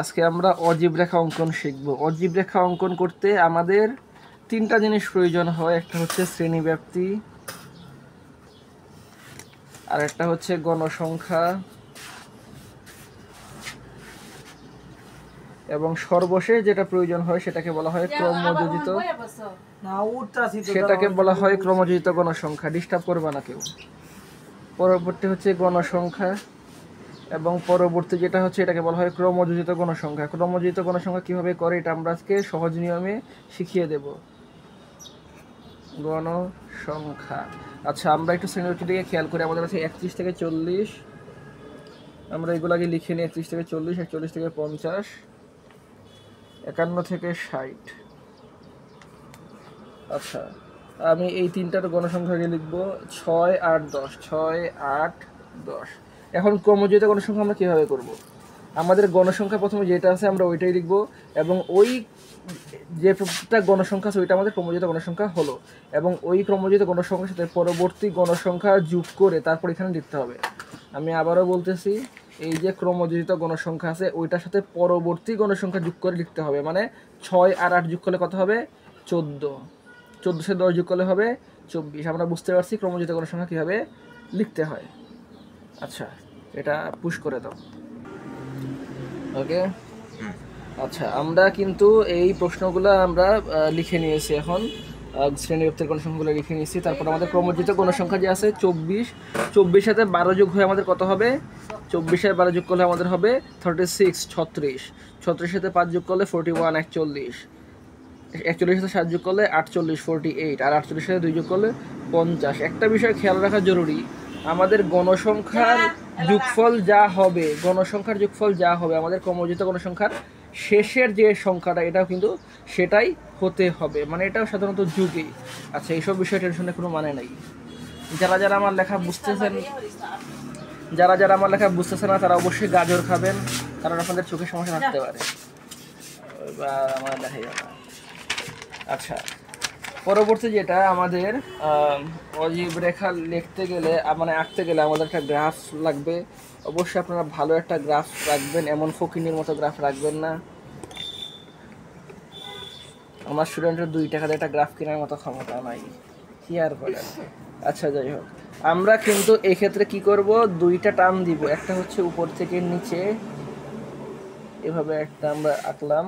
আজকে আমরা অজীব রেখা অঙ্কন শিখব। অজীব রেখা অঙ্কন করতে আমাদের তিনটা জিনিস প্রয়োজন হয়। একটা হচ্ছে শ্রেণীব্যাপ্তি, আর একটা হচ্ছে গণসংখ্যা, এবং সর্বশেষ যেটা প্রয়োজন হয় সেটাকে বলা হয় ক্রমযোজিত, সেটাকে বলা হয় ক্রমযোজিত গণসংখ্যা। ডিস্টার্ব করবে না কেউ। পরবর্তী হচ্ছে গণসংখ্যা, এবং পরবর্তী যেটা হচ্ছে এটাকে বলা হয় ক্রমযোজিত গণসংখ্যা। ক্রমযোজিত গণসংখ্যা কিভাবে করে এটা আমরা আজকে সহজ নিয়মে শিখিয়ে দেব। গণসংখ্যা, আচ্ছা আমরা একটু শ্রেণীব্যাপ্তি দিকে খেয়াল করি। আমাদের আছে 31 থেকে 40, আমরা এগুলো আগে লিখে নিই। 31 থেকে 40, 41 থেকে 50, 51 থেকে 60। আচ্ছা আমি এই তিনটার গণসংখ্যাকে লিখব 6, 8, 10, 6, 8, 10। এখন ক্রমযোজিত গণসংখ্যা আমরা কীভাবে করব? আমাদের গণসংখ্যা প্রথমে যেটা আছে আমরা ওইটাই লিখব, এবং ওই যেটা গণসংখ্যা আছে ওইটা আমাদের ক্রমযোজিত গণসংখ্যা হলো, এবং ওই ক্রমযোজিত গণসংখ্যার সাথে পরবর্তী গণসংখ্যা যোগ করে তারপর এখানে লিখতে হবে। আমি আবারও বলতেছি, এই যে ক্রমযোজিত গণসংখ্যা আছে ওইটার সাথে পরবর্তী গণসংখ্যা যোগ করে লিখতে হবে। মানে 6 আর 8 যোগ করলে কত হবে? 14। 14 সাথে 10 যোগ করলে হবে 24। আমরা বুঝতে পারছি ক্রমযোজিত গণসংখ্যা কীভাবে লিখতে হয়। আচ্ছা এটা পুশ করে দাও। ওকে, আচ্ছা আমরা কিন্তু এই প্রশ্নগুলো আমরা লিখে নিয়েছি। এখন শ্রেণীব্যাপ্তির গণসংখ্যাগুলো লিখে নিয়েছি। তারপর আমাদের ক্রমযোজিত গণসংখ্যা যে আছে 24, 24 সাথে 12 যোগ হয়ে আমাদের কত হবে? 24 আর 12 যোগ করলে আমাদের হবে 36, 36। 36 সাথে 5 যোগ করলে 41, 41। 41 সাথে 7 যোগ করলে 48, 48। আর 48 সাথে 2 যোগ করলে 50। একটা বিষয় খেয়াল রাখা জরুরি, আমাদের গণসংখ্যার যোগফল যা হবে, গণসংখ্যার যোগফল যা হবে আমাদের ক্রমযোজিত গণসংখ্যার শেষের যে সংখ্যাটা এটাও কিন্তু সেটাই হতে হবে। মানে এটাও সাধারণত যুগেই। আচ্ছা এইসব বিষয়ে টেনশনের কোনো মানে নাই। যারা যারা আমার লেখা বুঝতেছেন, যারা আমার লেখা বুঝতেছে না তারা অবশ্যই গাজর খাবেন, কারণ আপনাদের চোখের সমস্যা থাকতে পারে। আমার দেখাই যাবে। আচ্ছা পরবর্তী যেটা আমাদের অজীব রেখা লিখতে গেলে মানে আঁকতে গেলে আমাদের একটা গ্রাফ লাগবে। অবশ্যই আপনারা ভালো একটা গ্রাফ রাখবেন, এমন ফকিনির মতো গ্রাফ রাখবেন না। আমার স্টুডেন্টের 2 টাকা দিয়ে একটা গ্রাফ কেনার মতো ক্ষমতা নাই, কি আর বলেন। আচ্ছা যাই হোক, আমরা কিন্তু এই ক্ষেত্রে কি করব, 2টা টান দিব। একটা হচ্ছে উপর থেকে নিচে, এভাবে একটা আমরা আঁকলাম,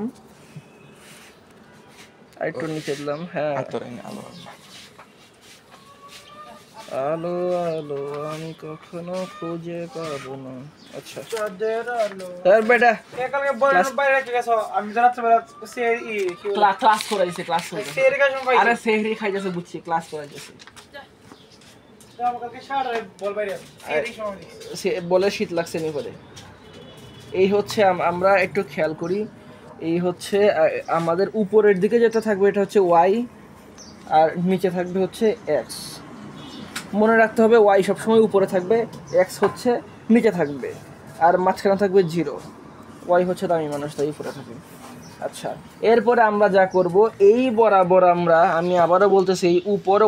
আর একটু নিচে দিলাম। হ্যাঁ আলো আলো আমি কখনো খুঁজে পাবো না। আচ্ছা বেটা ক্লাস করাইছে, ক্লাস করাইছে। আরে সেহরি খাইতেছে বুঝছি, ক্লাস করাইতেছে। বলে শীত লাগছে নি করে। এই হচ্ছে আমরা একটু খেয়াল করি, এই হচ্ছে আমাদের উপরের দিকে যেটা থাকবে এটা হচ্ছে ওয়াই, আর নিচে থাকবে হচ্ছে এক্স। মনে রাখতে হবে ওয়াই সবসময় উপরে থাকবে, এক্স হচ্ছে নিচে থাকবে, আর মাঝখানে থাকবে 0। ওয়াই হচ্ছে দামি মানুষ, তাই উপরে থাকবে। আচ্ছা এরপরে আমরা যা করব, এই বরাবর আমরা, আমি আবারও বলতেছি, এই উপর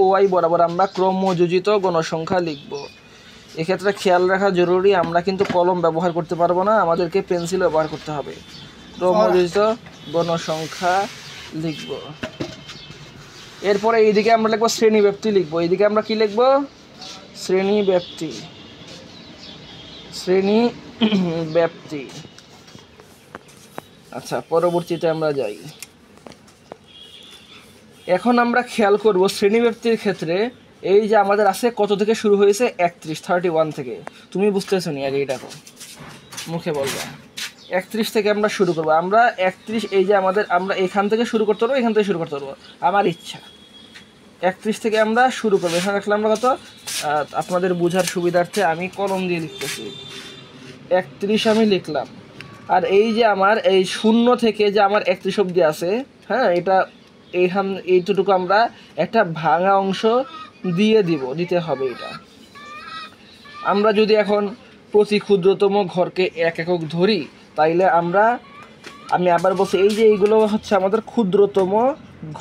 ওয়াই বরাবর আমরা ক্রমযোজিত গণসংখ্যা লিখব। এক্ষেত্রে খেয়াল রাখা জরুরি, আমরা কিন্তু কলম ব্যবহার করতে পারবো না, আমাদেরকে পেন্সিল ব্যবহার করতে হবে। ক্রমযোজিত গণসংখ্যা লিখব। এরপরে এইদিকে আমরা লিখবো শ্রেণীব্যাপ্তি লিখবো। এইদিকে আমরা কি লিখবো? শ্রেণীব্যাপ্তি, শ্রেণীব্যাপ্তি। আচ্ছা পরবর্তীতে আমরা যাই। এখন আমরা খেয়াল করব শ্রেণীব্যাপ্তির ক্ষেত্রে এই যে আমাদের আছে কত থেকে শুরু হয়েছে, 31 থেকে। তুমি বুঝতেছো নি, আগে এটা মুখে বলবা। 31 থেকে আমরা শুরু করবো। আমরা 31, এই যে আমাদের, আমরা এখান থেকে শুরু করতে পারবো, এখান থেকে শুরু করতে পারবো, আমার ইচ্ছা। 31 থেকে আমরা শুরু করবো। এখানে রাখলাম আমরা কত, আপনাদের বোঝার সুবিধার্থে আমি কলম দিয়ে লিখতেছি। 31 আমি লিখলাম। আর এই যে আমার এই 0 থেকে যে আমার 31 অবধি আছে, হ্যাঁ, এটা এইটুকু আমরা একটা ভাঙা অংশ দিতে হবে। এটা আমরা যদি এখন প্রতি ক্ষুদ্রতম ঘরকে 1 একক ধরি, তাইলে আমি আবার বলছি, এই যে এইগুলো হচ্ছে আমাদের ক্ষুদ্রতম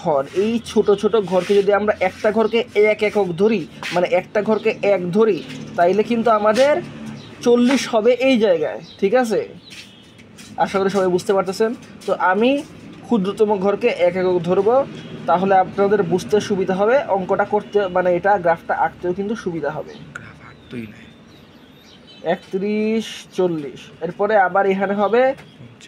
ঘর। এই ছোট ছোট ঘরকে যদি আমরা একটা ঘরকে 1 একক ধরি, মানে একটা ঘরকে 1 ধরি, তাইলে কিন্তু আমাদের 40 হবে এই জায়গায়, ঠিক আছে? আশা করি সবাই বুঝতে পারতেছেন। তো আমি ক্ষুদ্রতম ঘরকে এক একক ধরবো, তাহলে আপনাদের বুঝতে সুবিধা হবে, অঙ্কটা করতে মানে এটা গ্রাফটা আঁকতেও কিন্তু সুবিধা হবে। 31, 40, এরপরে আবার এখানে হবে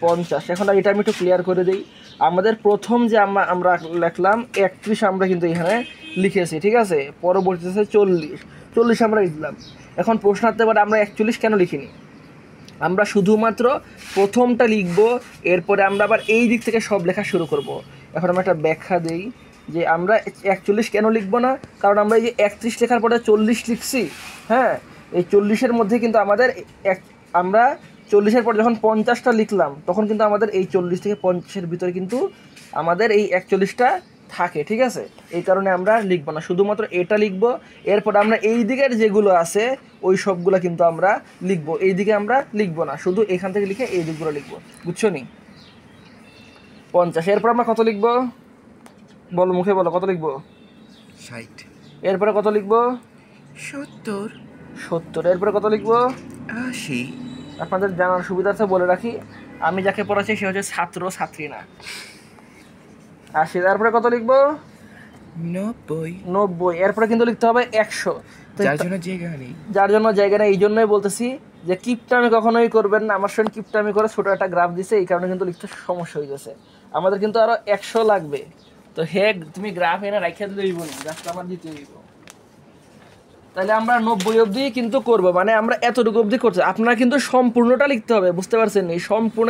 50। এখন এটা আমি একটু ক্লিয়ার করে দিই। আমাদের প্রথম যে আমরা লিখলাম 31 আমরা কিন্তু এখানে লিখেছি, ঠিক আছে। পরবর্তীতে 40 আমরা লিখলাম। এখন প্রশ্ন আসতে পারে আমরা 41 কেন লিখিনি। আমরা শুধুমাত্র প্রথমটা লিখব, এরপরে আমরা আবার এই দিক থেকে সব লেখা শুরু করব। এখন আমরা একটা ব্যাখ্যা দিই যে আমরা 41 কেন লিখবো না, কারণ আমরা এই যে 31 লেখার পরে 40 লিখছি, হ্যাঁ, এই 40-এর মধ্যে কিন্তু আমাদের আমরা 40-এর পর যখন 50টা লিখলাম তখন কিন্তু আমাদের এই 40 থেকে 50-এর ভিতরে কিন্তু আমাদের এই 41টা থাকে, ঠিক আছে। এই কারণে আমরা লিখবো না, শুধুমাত্র এটা লিখবো। এরপর আমরা এই দিকের যেগুলো আছে ওই সবগুলো কিন্তু আমরা লিখবো, এই দিকে আমরা লিখবো না, শুধু এখান থেকে লিখে এই দিকগুলো লিখবো, বুঝছো নি। 50, এরপর আমরা কত লিখবো বলো, মুখে বলো, কত লিখবো? 60। এরপরে কত লিখবো? 70। এরপরে কত লিখবো? 80। আপনাদের জানার সুবিধার্থে বলে রাখি, আমি যাকে পড়াচ্ছি সে হচ্ছে ছাত্র, ছাত্রী না। 80, তারপরে কত লিখবো? 90। এরপরে কিন্তু লিখতে হবে 100, যার জন্য জায়গা নেই। এই জন্যই বলতেছি যে কিপটামি কখনোই করবেন না। আমার সঙ্গে কিপটামি করে ছোটো একটা গ্রাফ দিছে, এই কারণে কিন্তু লিখতে সমস্যা হয়ে গেছে। আমাদের কিন্তু আরও 100 লাগবে। তো তুমি গ্রাফ এনে রাখিয়ে দিলেই বলি, গ্রাফটা আমার দিতে হইব। তাহলে আমরা 90 অবধি কিন্তু করবো, মানে আমরা এতটুকু অবধি করছি। আপনারা কিন্তু সম্পূর্ণটা লিখতে হবে, বুঝতে পারছেন? এই সম্পূর্ণ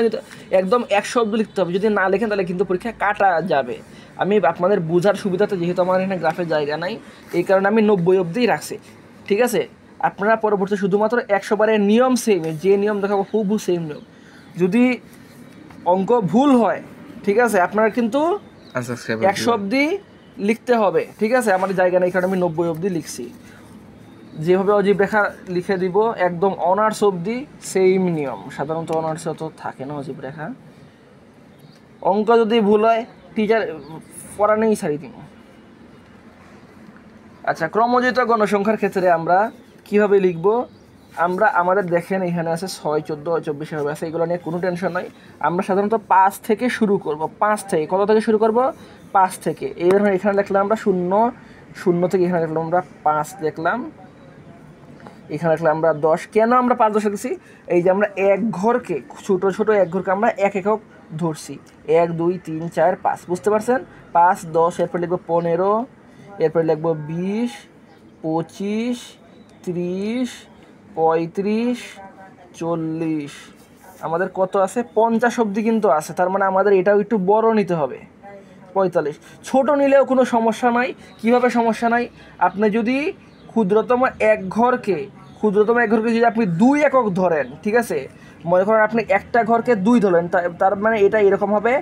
একদম 100 অবধি লিখতে হবে। যদি না লেখেন তাহলে কিন্তু পরীক্ষা কাটা যাবে। আমি আপনাদের বোঝার সুবিধাতে, যেহেতু আমার এখানে গ্রাফের জায়গা নাই, এই কারণে আমি 90 অবধিই রাখছি, ঠিক আছে। আপনারা পরবর্তী শুধুমাত্র 100 বারের নিয়ম সেম, যে নিয়ম দেখাবো হুবহু সেম নিয়ম। যদি অঙ্ক ভুল হয়, ঠিক আছে, আপনারা কিন্তু 100 অবধি লিখতে হবে, ঠিক আছে। আমার জায়গা নেই কারণে আমি 90 অবধি লিখছি। যেভাবে অজীব রেখা লিখে দিব একদম অনার্স অবধি সেম নিয়ম। সাধারণত অনার্সে তো থাকে না অজীব রেখা। অঙ্ক যদি ভুল হয় টিচার পড়ানোই ছাড়ি দিব। আচ্ছা, ক্রমজিত গণসংখ্যার ক্ষেত্রে আমরা কিভাবে লিখব? আমরা আমাদের দেখেন এখানে আছে 6, 14, 24 এভাবে আছে, এগুলো নিয়ে কোনো টেনশন নাই। আমরা সাধারণত 5 থেকে শুরু করব। 5 থেকে কত থেকে শুরু করব? 5 থেকে। এবার এখানে লিখলাম আমরা 0 থেকে এখানে লিখলাম আমরা 5 লিখলাম, এখানে লিখলাম আমরা 10। কেন আমরা 5, 10 লিখছি? এই যে আমরা এক ঘরকে, ছোটো ছোটো এক ঘরকে আমরা এক একক ধরছি, 1, 2, 3, 4, 5, বুঝতে পারছেন? 5, 10, এরপর লিখবো 15, এরপর লিখবো 20, 25, 30, 35, 40। আমাদের কত আছে? 50 অবধি কিন্তু আছে। তার মানে আমাদের এটাও একটু বড় নিতে হবে। 45, ছোট নিলেও কোনো সমস্যা নাই। কিভাবে সমস্যা নাই? আপনি যদি ক্ষুদ্রতম এক ঘরকে যদি আপনি 2 একক ধরেন, ঠিক আছে, মনে করেন আপনি একটা ঘরকে 2 ধরেন, তার মানে এটা এরকম হবে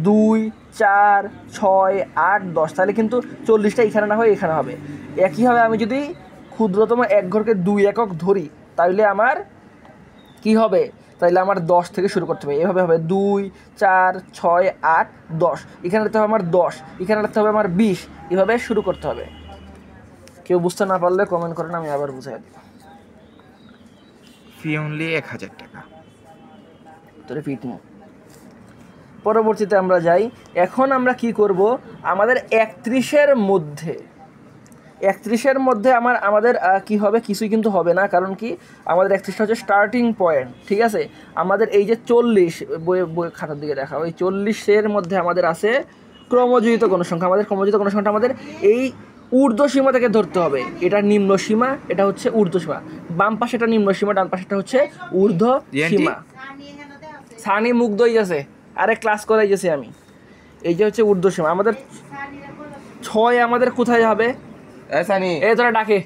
2, 4, 6, 8, 10। তাহলে কিন্তু 40টা এখানে না হয়ে এখানে হবে। একইভাবে আমি যদি ক্ষুদ্রতম এক ঘরকে 2 একক ধরি, তাহলে আমার কি হবে? তাইলে আমার 10 থেকে শুরু করতে হবে। এভাবে হবে 2, 4, 6, 8, 10। এখানে লিখতে হবে আমার 10, এখানে লিখতে হবে আমার 20। এভাবে শুরু করতে হবে। কেউ বুঝতে না পারলে কমেন্ট করেন, আমি আবার বুঝাই দিই। ফি অনলি 1000 টাকা। তোরে ফিট নি। পরবর্তীতে আমরা যাই। এখন আমরা কি করব? আমাদের 31-এর মধ্যে আমাদের কি হবে? কিছুই কিন্তু হবে না। কারণ কি? আমাদের 31টা হচ্ছে স্টার্টিং পয়েন্ট, ঠিক আছে। আমাদের এই যে 40 বই খাতার দিকে দেখাও, এই 40-এর মধ্যে আমাদের আছে ক্রমযোজিত গণসংখ্যা। আমাদের ক্রমযোজিত গণসংখ্যা আমাদের এই ঊর্ধ্ব সীমা থেকে ধরতে হবে। এটা নিম্ন সীমা, এটা হচ্ছে ঊর্ধ্ব সীমা। বাম পাশে এটা নিম্ন সীমা, ডান পাশেটা হচ্ছে ঊর্ধ্ব সীমা। সানি মুগ্ধ হয়ে গেছে, আরে ক্লাস করাই গেছি আমি। এই যে হচ্ছে ঊর্ধ্ব সীমা। আমাদের 6 আমাদের কোথায় হবে? এই তোরা ডাকে।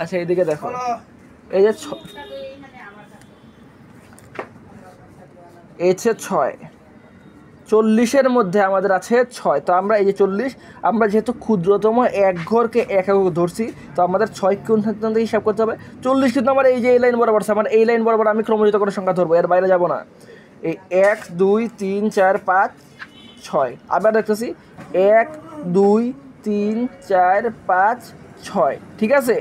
আচ্ছা, এইদিকে দেখো, এই যে 6, এই হচ্ছে 6। 40-এর মধ্যে আমাদের আছে 6। তো আমরা এই যে 40, আমরা যেহেতু ক্ষুদ্রতম এক ঘরকে এক একক ধরছি, তো আমাদের 6 কোন থেকে হিসাব করতে হবে? 40 কিন্তু আমার এই যে এই লাইন বরাবর আছে, আমার এই লাইন বরাবর আমি ক্রমযুক্ত কোনো সংখ্যা ধরবো, এর বাইরে যাব না। এই 1, 2, 3, 4, 5, 6। আবার দেখতেছি 1, 2, 3, 4, 5, 6, ঠিক আছে।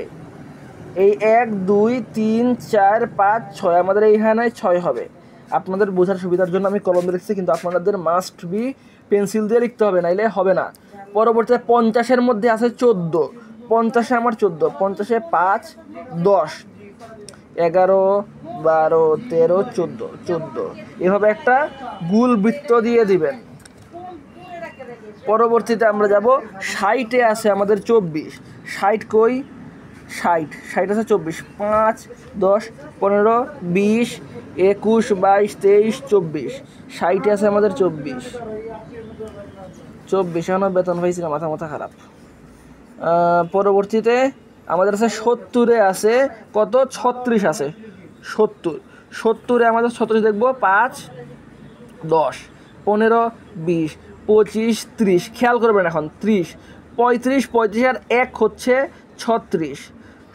এই 1, 2, 3, 4, 5, 6 আমাদের এইখানে 6 হবে। আপনাদের বোঝার সুবিধার জন্য আমি কলম দিয়ে লিখছি, কিন্তু আপনাদের মাস্ট বি পেন্সিল দিয়ে লিখতে হবে, নাইলে হবে না। পরবর্তীতে 50-এর মধ্যে আছে 14, 50-এ আমার 14, 50-এ 5, 10, 11, 12, 13, 14 এভাবে একটা গুল বৃত্ত দিয়ে দিবেন। পরবর্তীতে আমরা যাব 60-এ আছে আমাদের 24, 60 কই, 60 আছে 24, 5, 10, 15, 20, 21, 22, 23, 24, 60-এ আছে আমাদের 24 এখনো বেতন পাইছি না, মাথা খারাপ। পরবর্তীতে আমাদের আছে 70-এ আছে কত, 36 আছে, 70-এ আমাদের 36 দেখবো, 5, 10, 15, 20, 25, 30, খেয়াল করবেন এখন 30, 35 আর 1 হচ্ছে 36।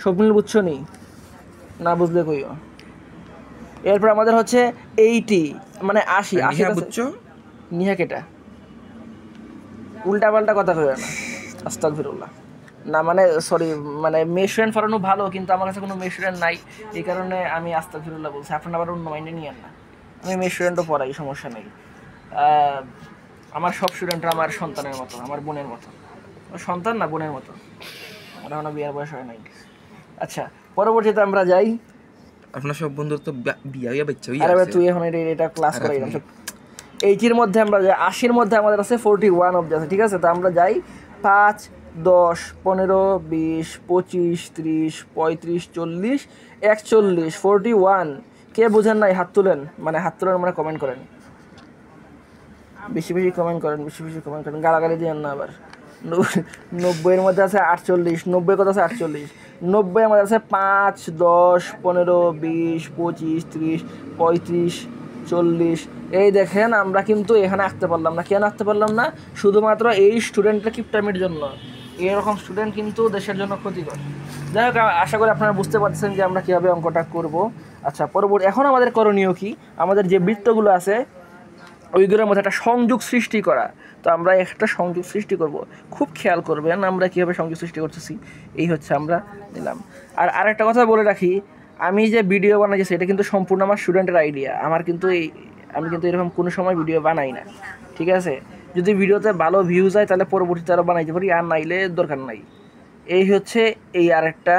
স্বপ্নিল বুঝছো নি? না বুঝলে কইও। এরপর আমাদের হচ্ছে 80 মানে 80 বুঝছো? নিহা কেটা উল্টা পাল্টা কথা কইও না, আস্তাগফিরুল্লাহ। না মানে সরি, মানে মেশরেন্ট ফরানো ভালো, কিন্তু আমার কাছে কোনো মেশরেন্ট নাই, এই কারণে আমি আস্তাগফিরুল্লাহ বলছি। আপনার আবার অন্য মাইন্ডে নিয়েন না, আমি মেশরেন্টও পড়াই, সমস্যা নেই। আমার সব স্টুডেন্টরা আমার সন্তানের মতো, আমার বোনের মতো। সন্তান না, বোনের মতো, আমার এখনো বিয়ের বয়স হয় নাই। আচ্ছা, পরবর্তীতে আমরা যাই। আপনার সব বন্ধুর তো বিয়া হইয়া বাচ্চা হইয়া আরে ভাই আছে। তুই এখন এটা ক্লাস করাই না। 80-এর মধ্যে আমরা যাই, 80-এর মধ্যে আমাদের আছে 41 অব্দি আছে, ঠিক আছে? তো আমরা যাই 5, 10, 15, 20, 25, 30, 35, 40, 41, 41। কে বুঝেন নাই হাত তুলেন, মানে কমেন্ট করেন, বেশি কমেন্ট করেন, গালাগালি দিয়েন না আবার। 90-এর মধ্যে আছে 48, 90 কত আছে 48, 90 আমাদের আছে 5, 10, 15, 20, 25, 30, 35, 40। এই দেখেন আমরা কিন্তু এখানে আঁকতে পারলাম না। কেন আঁকতে পারলাম না? শুধুমাত্র এই স্টুডেন্টটা কিপটামির জন্য। এরকম স্টুডেন্ট কিন্তু দেশের জন্য ক্ষতিকর। যাই হোক, আশা করি আপনারা বুঝতে পারছেন যে আমরা কীভাবে অঙ্কটা করব। আচ্ছা, পরবর্তী এখন আমাদের করণীয় কি? আমাদের যে বৃত্তগুলো আছে ওইগুলোর মধ্যে একটা সংযোগ সৃষ্টি করা। তো আমরা একটা সংযোগ সৃষ্টি করব, খুব খেয়াল করবেন আমরা কীভাবে সংযোগ সৃষ্টি করতেছি। এই হচ্ছে আমরা নিলাম। আর আরেকটা কথা বলে রাখি, আমি যে ভিডিও বানাইছি এটা কিন্তু সম্পূর্ণ আমার স্টুডেন্টের আইডিয়া। আমি কিন্তু এরকম কোনো সময় ভিডিও বানাই না, ঠিক আছে? যদি ভিডিওতে ভালো ভিউজ হয় তাহলে পরবর্তীতে আরও বানাইতে পারি, আর নাইলে দরকার নাই। এই হচ্ছে এই আরেকটা,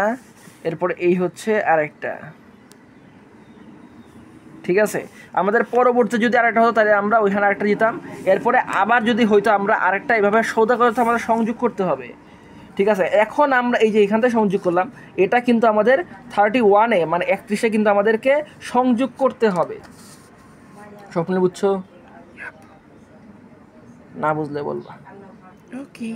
এরপরে এই হচ্ছে আরেকটা, ঠিক আছে? আমাদের পরবর্তী যদি আরেকটা হতো তাহলে আমরা ওইখানে আরেকটা দিতাম, এরপরে আবার যদি হয়তো আমরা আরেকটা এভাবে সৌদা করে তো আমাদের সংযোগ করতে হবে, ঠিক আছে? এখন আমরা এই যে এখান থেকে সংযোগ করলাম, এটা কিন্তু আমাদের 31-এ মানে 31-এ কিন্তু আমাদেরকে সংযোগ করতে হবে। স্বপ্ন বুঝছো? না বুঝলে বলবা। ওকে,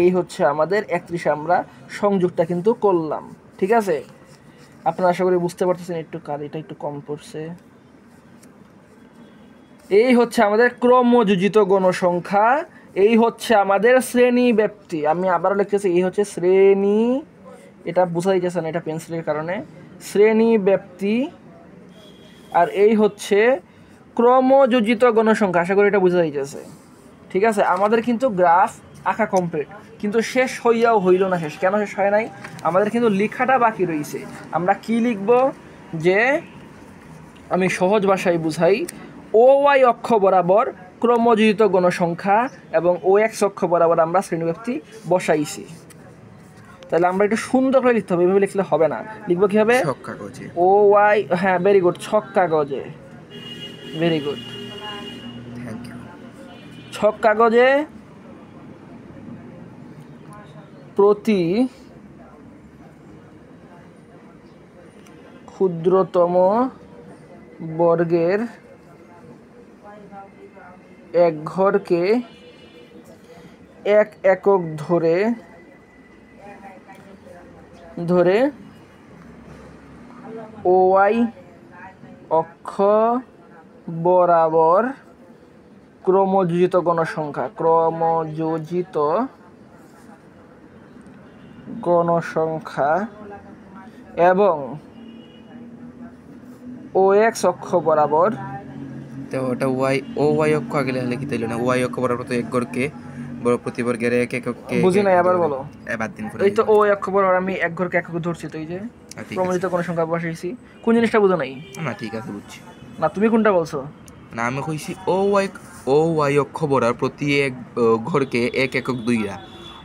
এই হচ্ছে আমাদের 31-এ আমরা সংযোগটা কিন্তু করলাম, ঠিক আছে? আপনারা আশা করি বুঝতে পারতেছেন। এটা একটু কম পড়ছে। এই হচ্ছে আমাদের ক্রমযোজিত গণসংখ্যা, এই হচ্ছে আমাদের শ্রেণী ব্যাপ্তি। আমি আবারও লিখতেছি, এই হচ্ছে শ্রেণী, এটা বোঝা যাচ্ছে না এটা পেন্সিলের কারণে, শ্রেণী ব্যাপ্তি। আর এই হচ্ছে ক্রমযোজিত গণসংখ্যা। আশা করি এটা বোঝা যাচ্ছে, ঠিক আছে? আমাদের কিন্তু গ্রাফ আঁকা কমপ্লিট, কিন্তু শেষ হইয়াও হইল না। শেষ কেন শেষ হয় নাই? আমাদের কিন্তু লেখাটা বাকি রয়েছে। আমরা কি লিখব? যে আমি সহজ ভাষায় বুঝাই, OY অক্ষ বরাবর ক্রমযোজিত গণসংখ্যা এবং OX অক্ষ বরাবর আমরা শ্রেণীব্যাপ্তি বসাইছি। তাহলে আমরা একটু সুন্দর করে লিখতে হবে, এভাবে লিখলে হবে না। লিখবো কি হবে? ছক কাগজে। OY, হ্যাঁ ভেরি গুড, ছক কাগজে, ভেরি গুড। Thank you. ছক কাগজে প্রতি ক্ষুদ্রতম বর্গের এক ঘরকে 1 একক ধরে OY অক্ষ বরাবর ক্রমযোজিত গণসংখ্যা এবং OX অক্ষ বরাবর, তো ওটা ওয়াই অক্ষ আগে লেখা লিখিতে হইল না। ওয়াই অক্ষ বরাবর তো এক গড়কে প্রতি বর্গের এক এককে। বুঝি নাই, আবার বলো। এবার দিন পরে এই তো OY অক্ষ বরাবর আমি এক ঘরকে একক ধরছি, তো এই যে ক্রমযোজিত গণসংখ্যা বসাইছি। কোন জিনিসটা বুঝো নাই? না ঠিক আছে, বুঝছি। না তুমি কোনটা বলছো? না আমি কইছি ও ওয়াই অক্ষ বরাবর প্রতি এক ঘরকে এক একক দুইরা,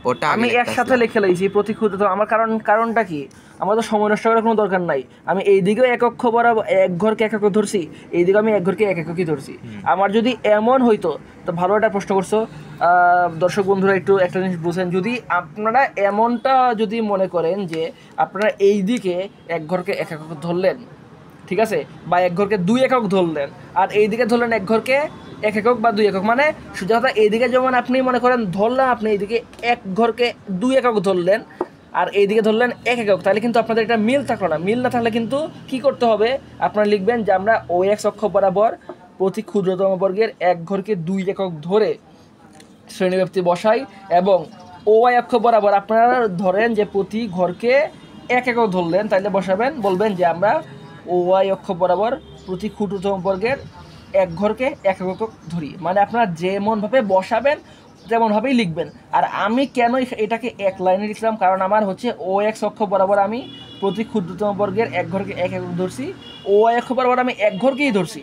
ওটা আগে আমি লিখতে একসাথে আসলাম। লিখে লাইছি প্রতি ক্ষুদ্রতম। আমার কারণটা কি, আমার তো সময় নষ্ট করার কোনো দরকার নাই। আমি এই দিকেও এক অক্ষ বরাবর এক ঘরকে এক একক ধরছি, এই দিকে আমি এক ঘরকে এক এককই ধরছি। আমার যদি এমন হইতো, তো ভালো একটা প্রশ্ন করছো দর্শক বন্ধুরা, একটু একটা জিনিস বুঝেন। যদি আপনারা এমনটা যদি মনে করেন যে আপনারা এই দিকে এক ঘরকে এক একক ধরলেন, ঠিক আছে, বা এক ঘরকে 2 একক ধরলেন, আর এই দিকে ধরলেন এক ঘরকে 1 একক বা 2 একক, মানে সোজা কথা এইদিকে যেমন আপনি মনে করেন ধরলেন, আপনি এইদিকে এক ঘরকে 2 একক ধরলেন আর এইদিকে ধরলেন 1 একক, তাহলে কিন্তু আপনাদের এটা মিল থাকলো না। মিল না থাকলে কিন্তু কি করতে হবে, আপনারা লিখবেন যে আমরা ও এক্স অক্ষ বরাবর প্রতি ক্ষুদ্রতম বর্গের এক ঘরকে 2 একক ধরে শ্রেণীব্যাপ্তি বসাই, এবং ও ওয়াই অক্ষ বরাবর আপনারা ধরেন যে প্রতি ঘরকে 1 একক ধরলেন, তাইলে বসাবেন, বলবেন যে আমরা ও ওয়াই অক্ষ বরাবর প্রতি ক্ষুদ্রতম বর্গের এক ঘরকে 1 একক ধরি। মানে আপনারা যেমনভাবে বসাবেন তেমনভাবেই লিখবেন। আর আমি কেন এটাকে এক লাইনে লিখলাম, কারণ আমার হচ্ছে ও এক্স অক্ষ বরাবর আমি প্রতি ক্ষুদ্রতম বর্গের এক ঘরকে 1 একক ধরছি, ও ওয়াই অক্ষ বরাবর আমি এক ঘরকেই ধরছি।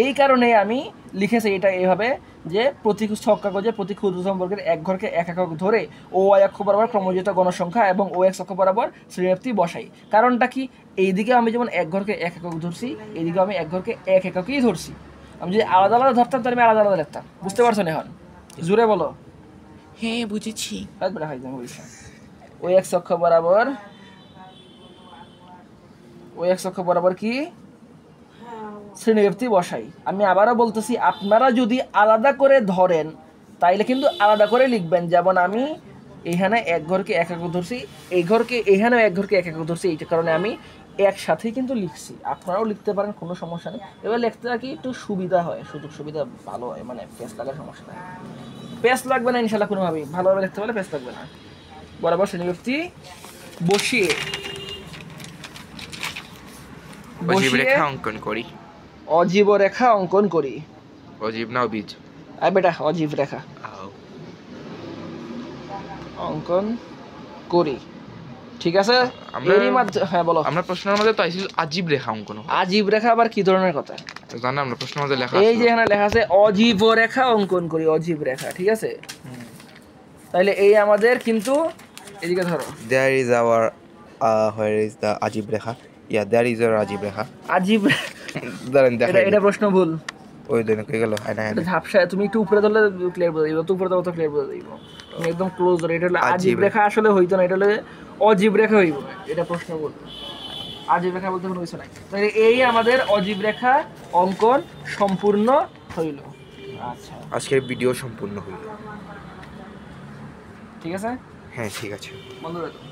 এই কারণে আমি লিখেছি এটা এইভাবে যে প্রতি ছক কাগজে প্রতি ক্ষুদ্রতম বর্গের এক ঘরকে 1 একক ধরে ও ওয়াই অক্ষ বরাবর ক্রমযুক্ত গণসংখ্যা এবং ও এক্স অক্ষ বরাবর শ্রেণীব্যাপ্তি বসাই। কারণটা কি, এইদিকে আমি যেমন এক ঘরকে 1 একক ধরছি, এইদিকে আমি এক ঘরকে 1 এককই ধরছি। আমি যদি আলাদা আলাদা ধরতাম তাহলে আমি আলাদা আলাদা লিখতাম। বুঝতে পারছো না এখন? জোরে বলো। হ্যাঁ বুঝেছি। ও এক্স অক্ষ বরাবর, ও এক্স অক্ষ বরাবর কি শ্রেণীব্যাপ্তি বসাই। আমি আবারও বলতেছি, আপনারা যদি আলাদা করে ধরেন তাইলে কিন্তু আলাদা করে লিখবেন। যেমন আমি এইখানে এক ঘরকে 1 একক ধরছি, এই ঘরকে এইখানেও এক ঘরকে 1 একক ধরছি, এইটার কারণে আমি একসাথেই কিন্তু লিখছি। আপনারাও লিখতে পারেন, কোনো সমস্যা নেই। এবার লিখতে কি একটু সুবিধা হয়, সুযোগ সুবিধা ভালো হয়, মানে পেস লাগার সমস্যা নেই। পেস লাগবে না ইনশাল্লাহ কোনোভাবেই, ভালোভাবে লিখতে পারলে পেস লাগবে না। বরাবর শ্রেণীব্যাপ্তি বসিয়ে অজীব রেখা অঙ্কন করি। অজীব রেখা অঙ্কন করি। অজীব না অবীজ? বেটা অজীব রেখা অঙ্কন করি, ঠিক আছে। এরই মাধ্যমে, হ্যাঁ বলো। আমরা প্রশ্নের মধ্যে তো আইছিল আজীব রেখা অঙ্কন। আজীব রেখা আবার কি ধরনের কথা জানা, আমরা প্রশ্নের মধ্যে লেখা এই যে এখানে লেখা আছে অজীব রেখা অঙ্কন করি, অজীব রেখা, ঠিক আছে। তাইলে এই আমাদের কিন্তু এদিকে ধরো, there is our where is the আজীব রেখা, yeah there is our আজীব রেখা। আজীব দাঁড়ান এটা দেখাই, এটা প্রশ্ন ভুল। ওই দিন কই গেল? না এটা ঝাপসা, তুমি একটু উপরে ধরলে ক্লিয়ার বোঝা যাবে, তো উপরে ধরো তো ক্লিয়ার বোঝা যাবে। তুমি একদম ক্লোজ ধরো, এটা হলো আজীব রেখা, আসলে হইতো না, এটা হলো অজীব রেখা হইব। এটা প্রশ্ন ভুল, আজীব রেখা বলতে কোনো কিছু নাই। তাহলে এই আমাদের অজীব রেখা অঙ্কন সম্পূর্ণ হইল। আচ্ছা, আজকের ভিডিও সম্পূর্ণ হইল। ঠিক আছে। হ্যাঁ ঠিক আছে বন্ধ করে দাও।